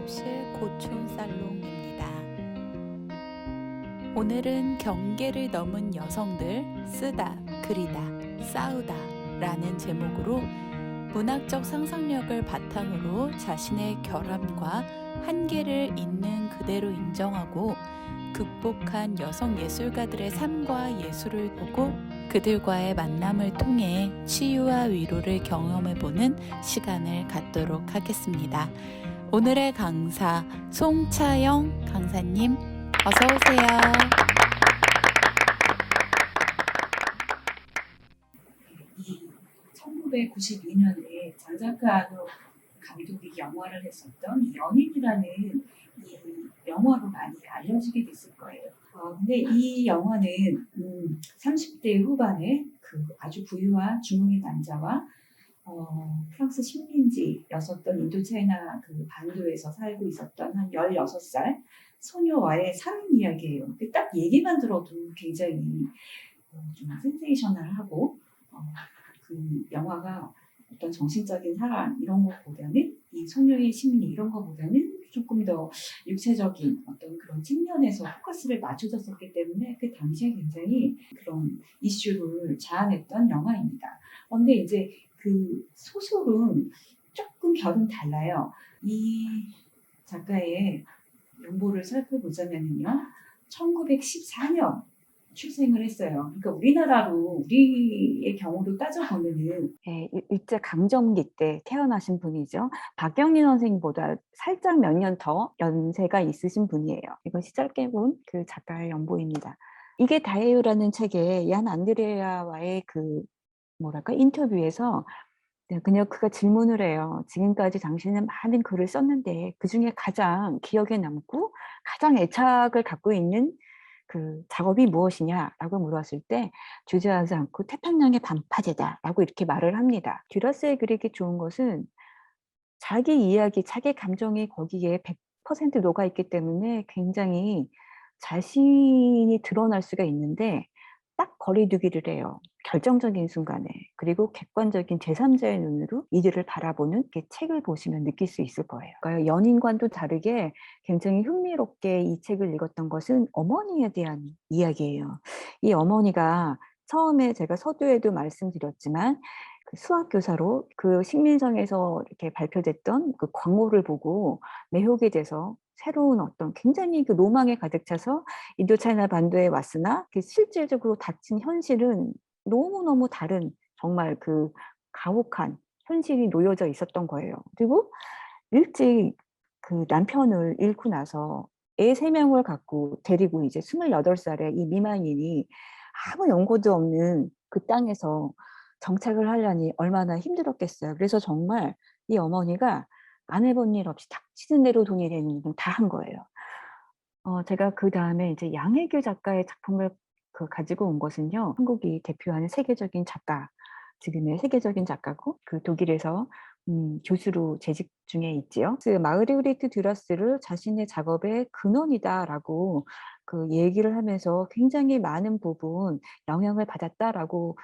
작업실 고촌 살롱입니다. 오늘은 경계를 넘은 여성들 쓰다, 그리다, 싸우다 라는 제목으로 문학적 상상력을 바탕으로 자신의 결함과 한계를 있는 그대로 인정하고 극복한 여성 예술가들의 삶과 예술을 보고 그들과의 만남을 통해 치유와 위로를 경험해보는 시간을 갖도록 하겠습니다. 오늘의 강사 송차영 강사님 어서 오세요. 1992년에 장자카노 감독이 영화를 했었던 연인이라는 이 영화로 많이 알려지게 됐을 거예요. 근데 이 영화는 30대 후반에 그 아주 부유한 중국인 남자와 프랑스 식민지였었던 인도차이나 그 반도에서 살고 있었던 한 16살 소녀와의 사랑 이야기예요. 딱 얘기만 들어도 굉장히 좀 센세이셔널하고 그 영화가 어떤 정신적인 사랑 이런 것보다는 이 소녀의 심리 이런 것보다는 조금 더 육체적인 어떤 그런 측면에서 포커스를 맞춰졌었기 때문에 그 당시에 굉장히 그런 이슈를 자아냈던 영화입니다. 그런데 이제 그 소설은 조금 결은 달라요. 이 작가의 연보를 살펴보자면요. 1914년 출생을 했어요. 그러니까 우리의 경우로 따져보면은 네, 일제 강점기 때 태어나신 분이죠. 박경린 선생님보다 살짝 몇 년 더 연세가 있으신 분이에요. 이것이 짧게 본 그 작가의 연보입니다. 이게 다예요라는 책에 얀 안드레아와의 그 뭐랄까 인터뷰에서 그가 질문을 해요. 지금까지 당신은 많은 글을 썼는데 그중에 가장 기억에 남고 가장 애착을 갖고 있는 그 작업이 무엇이냐라고 물었을 때 주저하지 않고 태평양의 반파제다라고 이렇게 말을 합니다. 듀라스의 글이 좋은 것은 자기 이야기, 자기 감정이 거기에 100% 녹아 있기 때문에 굉장히 자신이 드러날 수가 있는데 딱 거리두기를 해요. 결정적인 순간에. 그리고 객관적인 제3자의 눈으로 이들을 바라보는 그 책을 보시면 느낄 수 있을 거예요. 그러니까 연인과도 다르게 굉장히 흥미롭게 이 책을 읽었던 것은 어머니에 대한 이야기예요. 이 어머니가 처음에 제가 서두에도 말씀드렸지만 그 수학 교사로 그 식민성에서 이렇게 발표됐던 그 광고를 보고 매혹이 돼서 새로운 어떤 굉장히 그 로망에 가득 차서 인도차이나 반도에 왔으나 그 실질적으로 닥친 현실은 너무너무 다른 정말 그 가혹한 현실이 놓여져 있었던 거예요. 그리고 일찍 그 남편을 잃고 나서 애 3명을 갖고 데리고 이제 28살의 이 미만인이 아무 연고도 없는 그 땅에서 정착을 하려니 얼마나 힘들었겠어요. 그래서 정말 이 어머니가 안 해본 일 없이 닥치는 대로 돈이 되는 건 다 한 거예요. 제가 그다음에 이제 양혜교 작가의 작품을 가지고 온 것은요. 한국이 대표하는 세계적인 작가, 지금의 세계적인 작가고 그 독일에서 교수로 재직 중에 있지요. 그 마르그리트 듀라스를 자신의 작업의 근원이다라고 그 얘기를 하면서 굉장히 많은 부분 영향을 받았다라고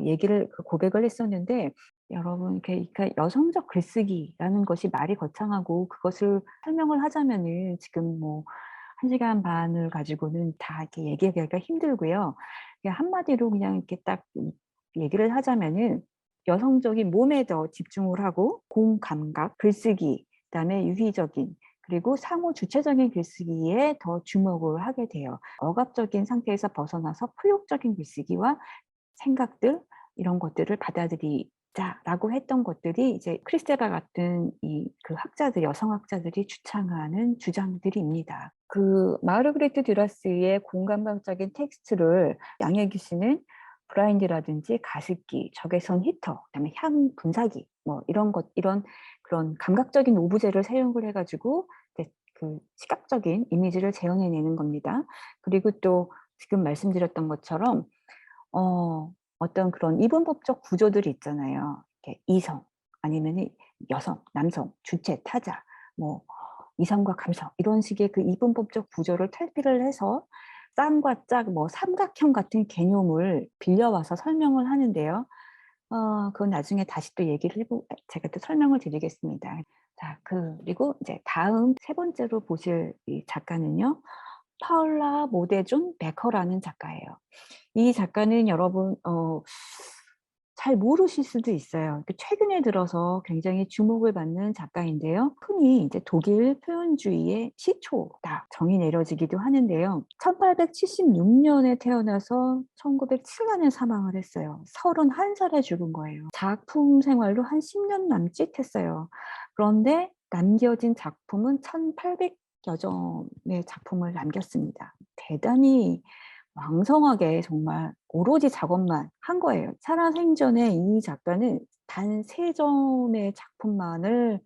얘기를 고백을 했었는데 여러분 그러니까 여성적 글쓰기라는 것이 말이 거창하고 그것을 설명을 하자면은 지금 뭐 1시간 반을 가지고는 다 이렇게 얘기하기가 힘들고요. 그냥 한마디로 그냥 이렇게 딱 얘기를 하자면은 여성적인 몸에 더 집중을 하고 공감각, 글쓰기, 그다음에 유희적인 그리고 상호 주체적인 글쓰기에 더 주목을 하게 돼요. 억압적인 상태에서 벗어나서 포욕적인 글쓰기와 생각들 이런 것들을 받아들이자라고 했던 것들이 이제 크리스테바 같은 이 그 학자들, 여성 학자들이 주창하는 주장들입니다. 그 마르그레트 듀라스의 공감각적인 텍스트를 양혜교 씨는 브라인드라든지 가습기, 적외선 히터, 그다음에 향 분사기 뭐 이런 그런 감각적인 오브제를 사용을 해가지고 그 시각적인 이미지를 재현해내는 겁니다. 그리고 또 지금 말씀드렸던 것처럼 어떤 그런 이분법적 구조들이 있잖아요. 이렇게 이성 아니면 여성, 남성, 주체, 타자, 뭐 이성과 감성 이런 식의 그 이분법적 구조를 탈피를 해서 쌍과 짝, 뭐 삼각형 같은 개념을 빌려와서 설명을 하는데요. 그건 나중에 다시 또 얘기를 제가 또 설명을 드리겠습니다. 자, 그리고 이제 다음 세 번째로 보실 이 작가는요. 파울라 모데존 베커라는 작가예요. 이 작가는 여러분 잘 모르실 수도 있어요. 최근에 들어서 굉장히 주목을 받는 작가인데요. 흔히 이제 독일 표현주의의 시초다 정의 내려지기도 하는데요. 1876년에 태어나서 1907년에 사망을 했어요. 31살에 죽은 거예요. 작품 생활로 한 10년 남짓 했어요. 그런데 남겨진 작품은 1800여 점의 작품을 남겼습니다. 대단히 왕성하게 정말 오로지 작업만 한 거예요. 살아생전에 이 작가는 단 3점의 작품만을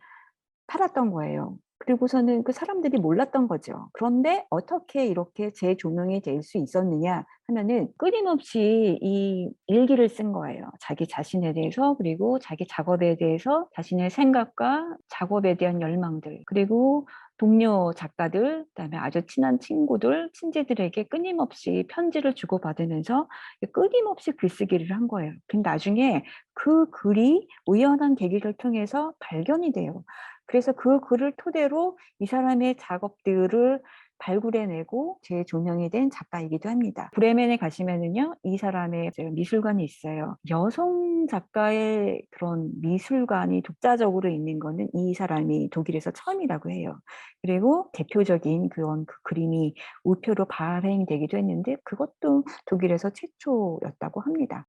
팔았던 거예요. 그리고서는 그 사람들이 몰랐던 거죠. 그런데 어떻게 이렇게 재조명이 될 수 있었느냐 하면은 끊임없이 이 일기를 쓴 거예요. 자기 자신에 대해서, 그리고 자기 작업에 대해서 자신의 생각과 작업에 대한 열망들, 그리고 동료 작가들, 그다음에 아주 친한 친구들, 친지들에게 끊임없이 편지를 주고받으면서 끊임없이 글쓰기를 한 거예요. 근데 나중에 그 글이 우연한 계기를 통해서 발견이 돼요. 그래서 그 글을 토대로 이 사람의 작업들을 발굴해내고 재조명이 된 작가이기도 합니다. 브레멘에 가시면은요, 이 사람의 미술관이 있어요. 여성 작가의 그런 미술관이 독자적으로 있는 거는 이 사람이 독일에서 처음이라고 해요. 그리고 대표적인 그런 그 그림이 우표로 발행되기도 했는데 그것도 독일에서 최초였다고 합니다.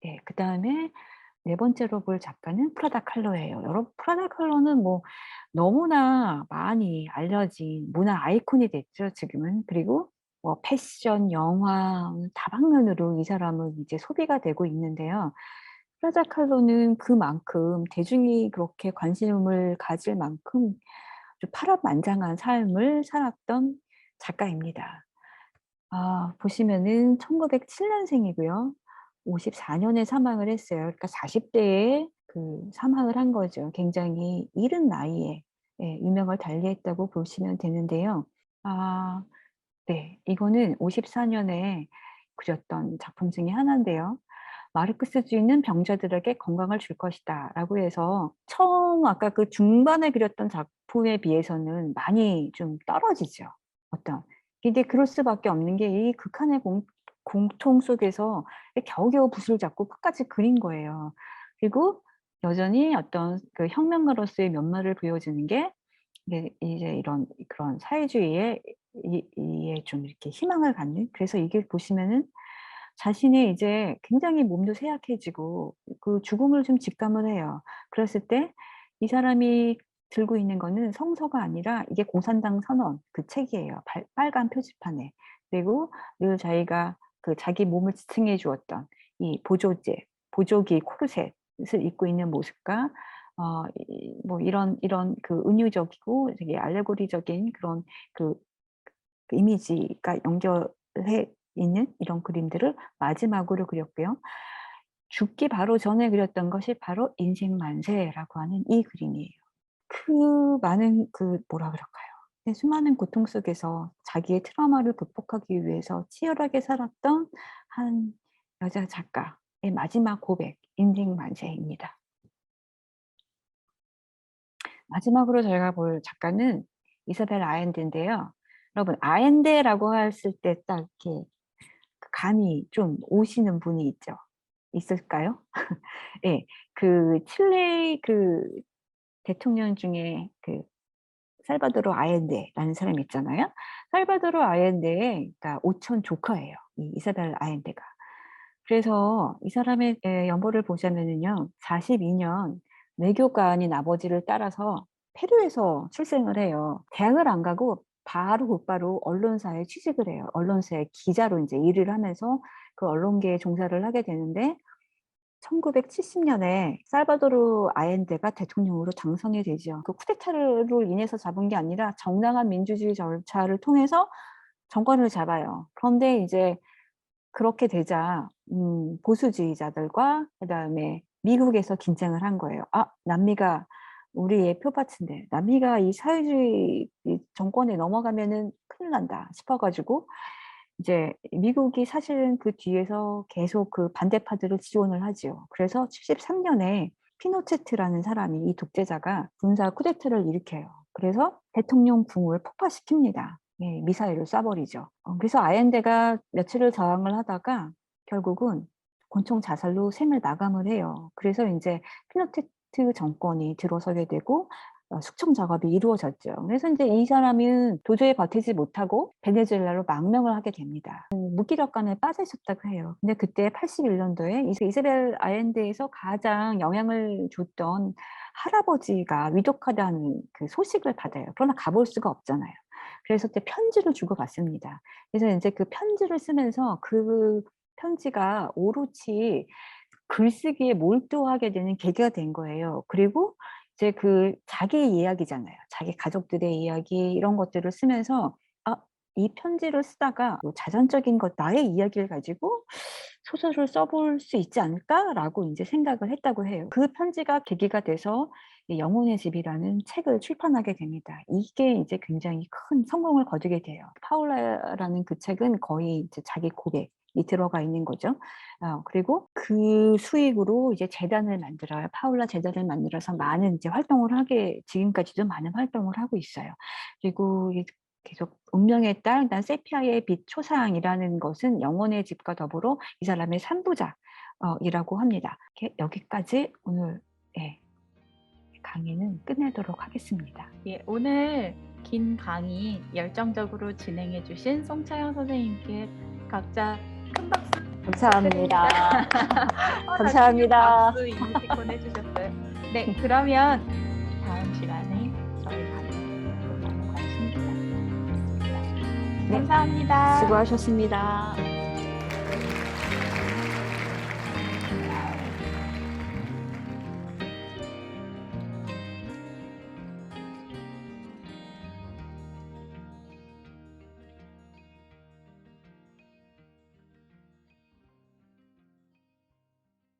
네, 그 다음에 네 번째로 볼 작가는 프라다 칼로예요. 여러분, 프라다 칼로는 뭐 너무나 많이 알려진 문화 아이콘이 됐죠, 지금은. 그리고 뭐 패션, 영화 다방면으로 이 사람은 이제 소비가 되고 있는데요. 프라다 칼로는 그만큼 대중이 그렇게 관심을 가질 만큼 아주 파란만장한 삶을 살았던 작가입니다. 보시면은 1907년생이고요. 54년에 사망을 했어요. 그러니까 40대에 그 사망을 한 거죠. 굉장히 이른 나이에 유명을 달리했다고 보시면 되는데요. 아, 네. 이거는 54년에 그렸던 작품 중에 하나인데요. 마르크스주의는 병자들에게 건강을 줄 것이다 라고 해서 처음 아까 그 중반에 그렸던 작품에 비해서는 많이 좀 떨어지죠. 어떤. 근데 그럴 수밖에 없는 게 이 극한의 공통 속에서 겨우겨우 붓을 잡고 끝까지 그린 거예요. 그리고 여전히 어떤 그 혁명가로서의 면모를 보여주는 게 이제 이런 그런 사회주의에 이에 좀 이렇게 희망을 갖는, 그래서 이게 보시면은 자신의 이제 굉장히 몸도 쇠약해지고 그 죽음을 좀 직감을 해요. 그랬을 때 이 사람이 들고 있는 거는 성서가 아니라 이게 공산당 선언 그 책이에요. 빨간 표지판에. 그리고 늘 자기가 그 자기 몸을 지탱해 주었던 이 보조기 코르셋을 입고 있는 모습과 뭐 이런 그 은유적이고 되게 알레고리적인 그런 그 이미지가 연결해 있는 이런 그림들을 마지막으로 그렸고요. 죽기 바로 전에 그렸던 것이 바로 인생 만세라고 하는 이 그림이에요. 그 많은 그 뭐라 그럴까요? 수많은 고통 속에서 자기의 트라우마를 극복하기 위해서 치열하게 살았던 한 여자 작가의 마지막 고백, 인생 만세입니다. 마지막으로 저희가 볼 작가는 이사벨 아엔데인데요. 여러분, 아엔데라고 했을 때 딱 이렇게 감이 좀 오시는 분이 있을까요? 예. 그 칠레 그 대통령 중에 그 살바도르 아엔데라는 사람이 있잖아요. 살바도르 아엔데의 그러니까 오촌 조카예요. 이 이사벨 아엔데가. 그래서 이 사람의 연보를 보자면은요. 42년 외교관인 아버지를 따라서 페루에서 출생을 해요. 대학을 안 가고 바로 곧바로 언론사에 취직을 해요. 언론사의 기자로 이제 일을 하면서 그 언론계에 종사를 하게 되는데 1970년에 살바도르 아엔데가 대통령으로 당선이 되죠. 그 쿠데타로 인해서 잡은 게 아니라 정당한 민주주의 절차를 통해서 정권을 잡아요. 그런데 이제 그렇게 되자 보수주의자들과 그다음에 미국에서 긴장을 한 거예요. 남미가 우리의 표밭인데 남미가 이 사회주의 이 정권에 넘어가면은 큰일 난다 싶어가지고 이제 미국이 사실은 그 뒤에서 계속 그 반대파들을 지원을 하지요. 그래서 73년에 피노체트라는 사람이, 이 독재자가 군사 쿠데타를 일으켜요. 그래서 대통령궁을 폭파시킵니다. 예, 미사일을 쏴버리죠. 그래서 아엔데가 며칠을 저항을 하다가 결국은 권총 자살로 생을 마감을 해요. 그래서 이제 피노체트 정권이 들어서게 되고 숙청 작업이 이루어졌죠. 그래서 이제 이 사람은 도저히 버티지 못하고 베네수엘라로 망명을 하게 됩니다. 무기력감에 빠져 있었다고 해요. 근데 그때 81년도에 이스라엘 아엔데에서 가장 영향을 줬던 할아버지가 위독하다는 그 소식을 받아요. 그러나 가볼 수가 없잖아요. 그래서 그때 편지를 주고받습니다. 그래서 이제 그 편지를 쓰면서 그 편지가 오롯이 글쓰기에 몰두하게 되는 계기가 된 거예요. 그리고 이제 그 자기의 이야기잖아요. 자기 가족들의 이야기 이런 것들을 쓰면서 이 편지를 쓰다가 뭐 자전적인 것, 나의 이야기를 가지고 소설을 써볼 수 있지 않을까라고 이제 생각을 했다고 해요. 그 편지가 계기가 돼서 이 영혼의 집이라는 책을 출판하게 됩니다. 이게 이제 굉장히 큰 성공을 거두게 돼요. 파울라라는 그 책은 거의 이제 자기 고백이 들어가 있는 거죠. 그리고 그 수익으로 이제 재단을 만들어요. 파울라 재단을 만들어서 많은 이제 활동을 하게, 지금까지도 많은 활동을 하고 있어요. 그리고 계속 운명의 딸, 난 세피아의 빛 초상이라는 것은 영혼의 집과 더불어 이 사람의 3부작이라고 합니다. 여기까지 오늘 강의는 끝내도록 하겠습니다. 예, 오늘 긴 강의 열정적으로 진행해 주신 송차영 선생님께 각자 큰 박수 감사합니다. 감사합니다. 감사합니다. 박수 이모티콘 해주셨어요. 네, 그러면 다음 시간에 저희 강의 많은 관심 부탁드리겠습니다. 감사합니다. 수고하셨습니다.